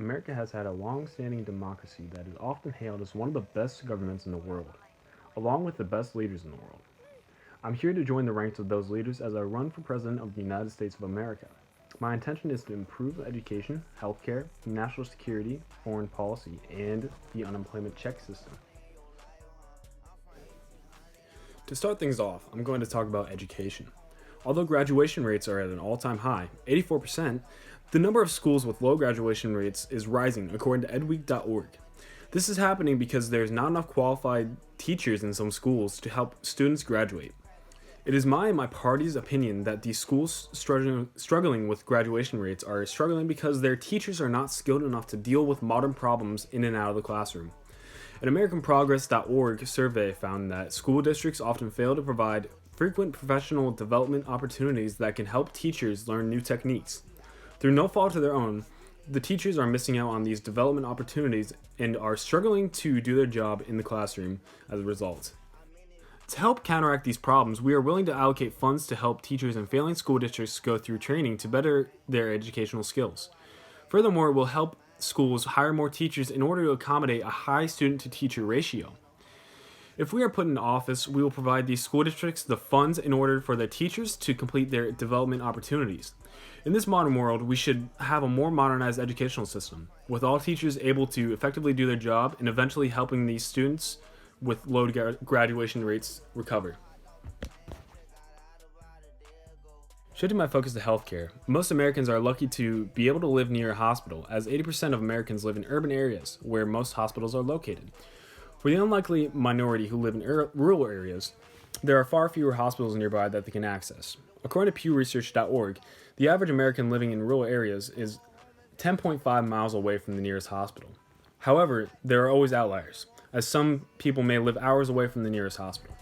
America has had a long standing democracy that is often hailed as one of the best governments in the world, along with the best leaders in the world. I'm here to join the ranks of those leaders as I run for President of the United States of America. My intention is to improve education, healthcare, national security, foreign policy, and the unemployment check system. To start things off, I'm going to talk about education. Although graduation rates are at an all time high, 84%, the number of schools with low graduation rates is rising, according to edweek.org. This is happening because there's not enough qualified teachers in some schools to help students graduate. It is my and my party's opinion that these schools struggling with graduation rates are struggling because their teachers are not skilled enough to deal with modern problems in and out of the classroom. An AmericanProgress.org survey found that school districts often fail to provide frequent professional development opportunities that can help teachers learn new techniques. Through no fault of their own, the teachers are missing out on these development opportunities and are struggling to do their job in the classroom as a result. To help counteract these problems, we are willing to allocate funds to help teachers in failing school districts go through training to better their educational skills. Furthermore, it will help schools hire more teachers in order to accommodate a high student to teacher ratio. If we are put in office, we will provide these school districts the funds in order for their teachers to complete their development opportunities. In this modern world, we should have a more modernized educational system, with all teachers able to effectively do their job and eventually helping these students with low graduation rates recover. Shifting my focus to healthcare, most Americans are lucky to be able to live near a hospital, as 80% of Americans live in urban areas where most hospitals are located. For the unlikely minority who live in rural areas, there are far fewer hospitals nearby that they can access. According to PewResearch.org, the average American living in rural areas is 10.5 miles away from the nearest hospital. However, there are always outliers, as some people may live hours away from the nearest hospital.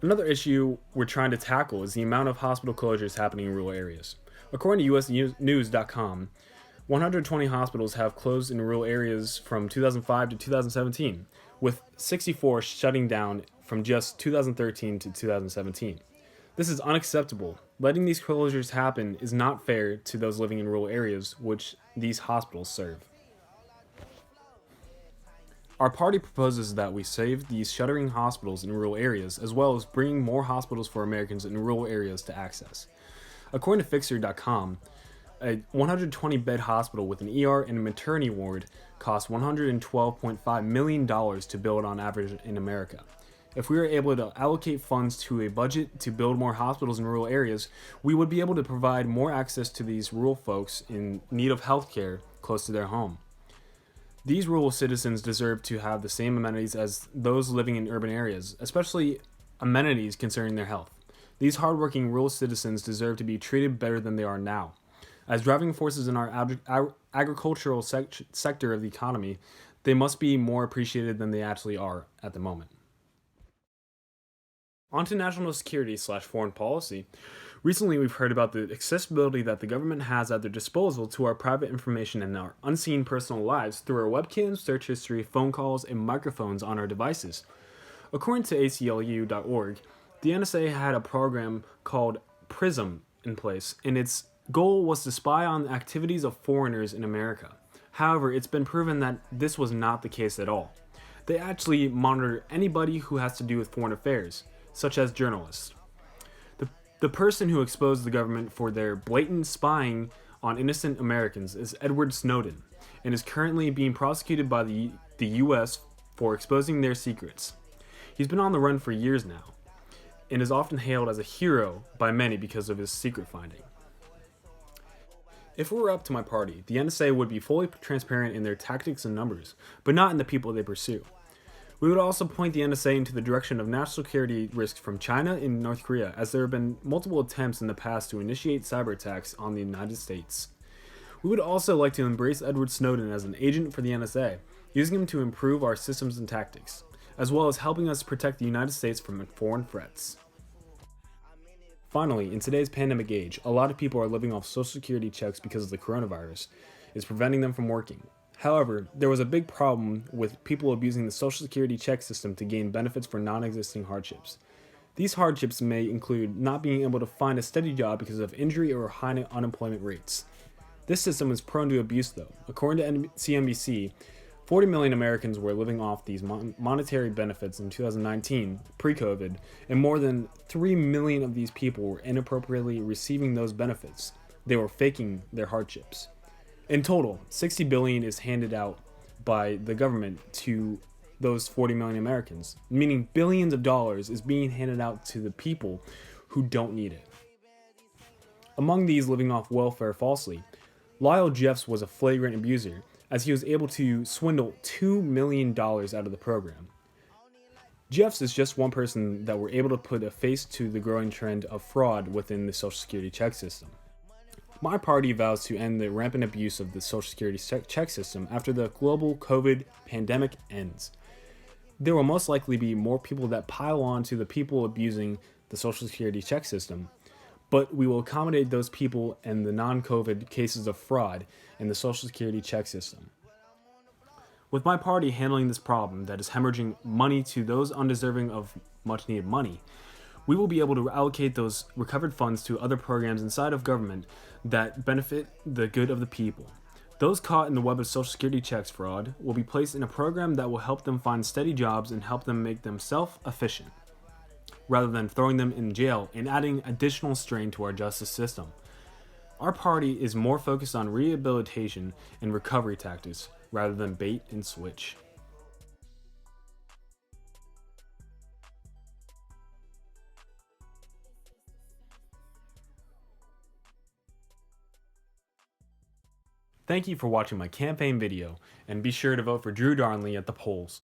Another issue we're trying to tackle is the amount of hospital closures happening in rural areas. According to USNews.com, 120 hospitals have closed in rural areas from 2005 to 2017, with 64 shutting down from just 2013 to 2017. This is unacceptable. Letting these closures happen is not fair to those living in rural areas, which these hospitals serve. Our party proposes that we save these shuttering hospitals in rural areas, as well as bringing more hospitals for Americans in rural areas to access. According to Fixer.com, a 120-bed hospital with an ER and a maternity ward costs $112.5 million to build on average in America. If we were able to allocate funds to a budget to build more hospitals in rural areas, we would be able to provide more access to these rural folks in need of health care close to their home. These rural citizens deserve to have the same amenities as those living in urban areas, especially amenities concerning their health. These hardworking rural citizens deserve to be treated better than they are now. As driving forces in our agricultural sector of the economy, they must be more appreciated than they actually are at the moment. On to national security/foreign policy. Recently, we've heard about the accessibility that the government has at their disposal to our private information and our unseen personal lives through our webcams, search history, phone calls, and microphones on our devices. According to ACLU.org, the NSA had a program called PRISM in place, and its goal was to spy on the activities of foreigners in America. However, it's been proven that this was not the case at all. They actually monitor anybody who has to do with foreign affairs, such as journalists. The person who exposed the government for their blatant spying on innocent Americans is Edward Snowden, and is currently being prosecuted by the U.S. for exposing their secrets. He's been on the run for years now, and is often hailed as a hero by many because of his secret finding. If it were up to my party, the NSA would be fully transparent in their tactics and numbers, but not in the people they pursue. We would also point the NSA into the direction of national security risks from China and North Korea, as there have been multiple attempts in the past to initiate cyber attacks on the United States. We would also like to embrace Edward Snowden as an agent for the NSA, using him to improve our systems and tactics, as well as helping us protect the United States from foreign threats. Finally, in today's pandemic age, a lot of people are living off Social Security checks because of the coronavirus is preventing them from working. However, there was a big problem with people abusing the Social Security check system to gain benefits for non-existing hardships. These hardships may include not being able to find a steady job because of injury or high unemployment rates. This system is prone to abuse, though. According to CNBC, 40 million Americans were living off these monetary benefits in 2019, pre-COVID, and more than 3 million of these people were inappropriately receiving those benefits. They were faking their hardships. In total, 60 billion is handed out by the government to those 40 million Americans, meaning billions of dollars is being handed out to the people who don't need it. Among these living off welfare falsely, Lyle Jeffs was a flagrant abuser, as he was able to swindle $2 million out of the program. Jeffs is just one person that were able to put a face to the growing trend of fraud within the Social Security check system. My party vows to end the rampant abuse of the Social Security check system after the global COVID pandemic ends. There will most likely be more people that pile on to the people abusing the Social Security check system, but we will accommodate those people and the non-COVID cases of fraud in the Social Security check system. With my party handling this problem that is hemorrhaging money to those undeserving of much needed money, we will be able to allocate those recovered funds to other programs inside of government that benefit the good of the people. Those caught in the web of Social Security checks fraud will be placed in a program that will help them find steady jobs and help them make them self-efficient, rather than throwing them in jail and adding additional strain to our justice system. Our party is more focused on rehabilitation and recovery tactics rather than bait and switch. Thank you for watching my campaign video, and be sure to vote for Drew Darnley at the polls.